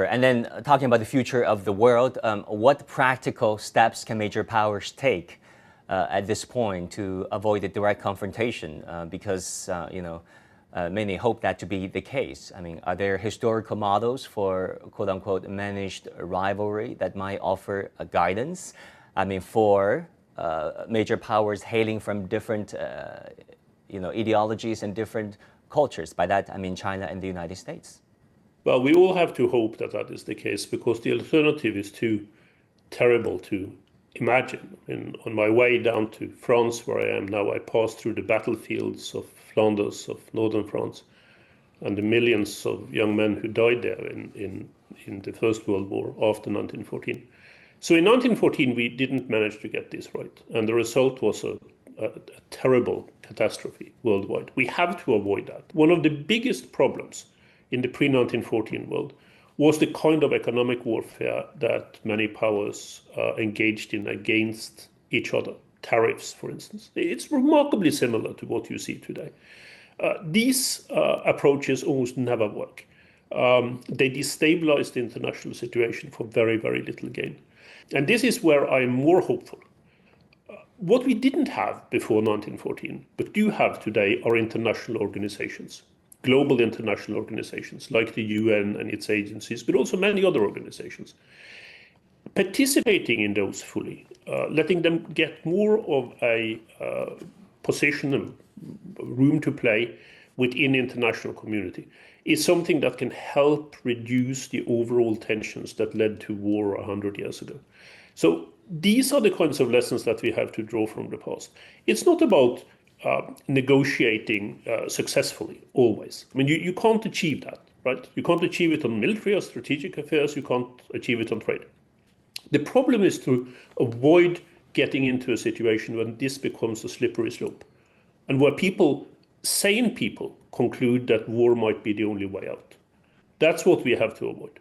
And then talking about the future of the world, what practical steps can major powers take at this point to avoid a direct confrontation? Because, many hope that to be the case. I mean, are there historical models for quote-unquote managed rivalry that might offer a guidance? I mean, for major powers hailing from different, ideologies and different cultures. By that, I mean China and the United States. Well, we all have to hope that that is the case, because the alternative is too terrible to imagine. And on my way down to France, where I am now, I passed through the battlefields of Flanders, of northern France, and the millions of young men who died there in the First World War after 1914. So in 1914, we didn't manage to get this right. And the result was a terrible catastrophe worldwide. We have to avoid that. One of the biggest problems in the pre-1914 world was the kind of economic warfare that many powers engaged in against each other. Tariffs, for instance. It's remarkably similar to what you see today. These approaches almost never work. They destabilize the international situation for very, very little gain. And this is where I'm more hopeful. What we didn't have before 1914, but do have today, are international organizations. Global international organizations like the UN and its agencies, but also many other organizations. Participating in those fully, letting them get more of a position and room to play within the international community is something that can help reduce the overall tensions that led to war 100 years ago. So these are the kinds of lessons that we have to draw from the past. It's not about negotiating successfully, always. I mean, you can't achieve that, right? You can't achieve it on military or strategic affairs. You can't achieve it on trade. The problem is to avoid getting into a situation when this becomes a slippery slope, and where sane people, conclude that war might be the only way out. That's what we have to avoid.